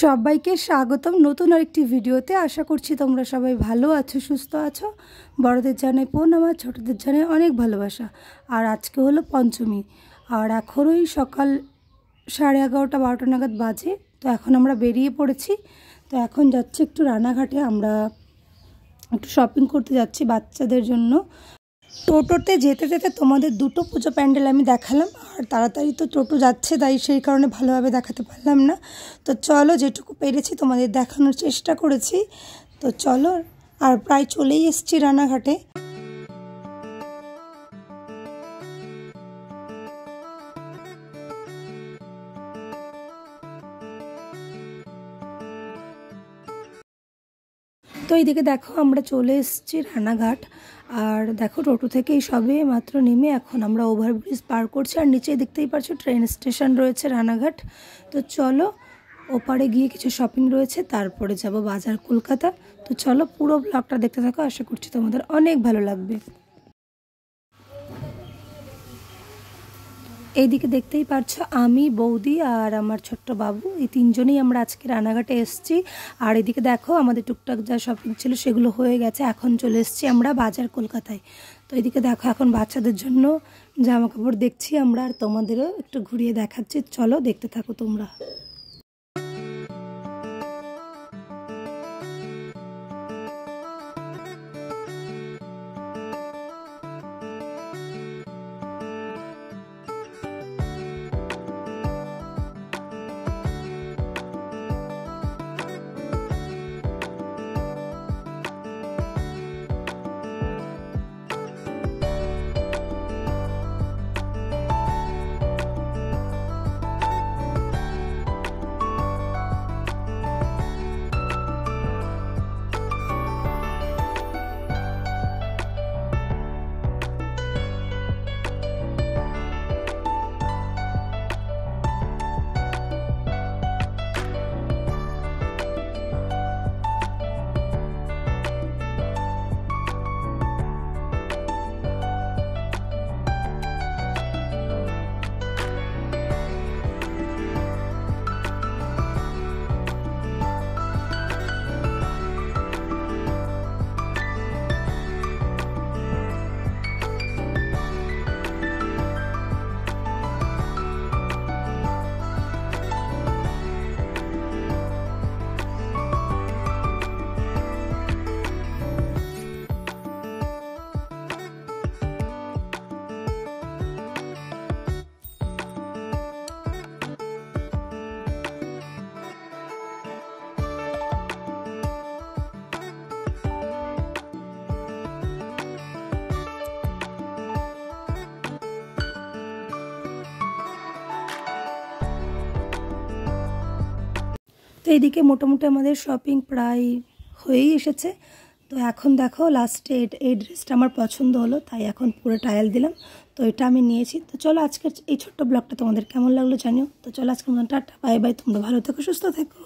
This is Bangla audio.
সবাইকে স্বাগতম নতুন আরেকটি ভিডিওতে। আশা করছি তোমরা সবাই ভালো আছো, সুস্থ আছো। বড়দের জানাই প্রণাম, ছোটদের জানাই অনেক ভালোবাসা। আর আজকে হলো পঞ্চমী, আর এখনই সকাল 11:30-12টা নাগাদ বাজে। তো এখন আমরা বেরিয়ে পড়েছি। তো এখন যাচ্ছি একটু রানাঘাটে, আমরা একটু শপিং করতে যাচ্ছি বাচ্চাদের জন্য। টোটোতে যেতে যেতে তোমাদের দুটো পুজো প্যান্ডেল আমি দেখালাম, আর তাড়াতাড়ি তো টোটো যাচ্ছে, তাই সেই কারণে ভালোভাবে দেখাতে পারলাম না। তো চলো, যেটুকু পেরেছি তোমাদের দেখানোর চেষ্টা করেছি। তো চলো, আর প্রায় চলেই এসেছি রানাঘাটে। তো এইদিকে দেখো আমরা চলে এসেছি রানাঘাট, আর দেখো টোটো থেকে সবে মাত্র নেমে এখন আমরা ওভারব্রিজ পার করছি। আর নিচে দেখতেই পাচ্ছ ট্রেন স্টেশন রয়েছে রানাঘাট। তো চলো, ওপারে গিয়ে কিছু শপিং রয়েছে, তারপরে যাব বাজার কলকাতা। তো চলো, পুরো ব্লগটা দেখতে থাকো, আশা করছি তোমাদের অনেক ভালো লাগবে। এইদিকে দেখতেই পারছো আমি, বৌদি আর আমার ছোট্ট বাবু, এই তিনজনেই আমরা আজকে রানাঘাটে এসেছি। আর এদিকে দেখো আমাদের টুকটাক যা শপিং ছিল সেগুলো হয়ে গেছে, এখন চলে এসেছি আমরা বাজার কলকাতায়। তো এদিকে দেখো এখন বাচ্চাদের জন্য জামা কাপড় দেখছি আমরা, আর তোমাদেরও একটু ঘুরিয়ে দেখাচ্ছি। চলো, দেখতে থাকো তোমরা। তো এইদিকে মোটামুটি আমাদের শপিং প্রায় হয়েই এসেছে। তো এখন দেখো লাস্টে এই ড্রেসটা আমার পছন্দ হলো, তাই এখন পুরো ট্রায়াল দিলাম। তো এটা আমি নিয়েছি। তো চলো, আজকের এই ছোট্ট ব্লগটা তোমাদের কেমন লাগলো জানিও। তো চলো, আজকের মতন টাটা, বাই বাই। তোমরা ভালো থেকো, সুস্থ থেকো।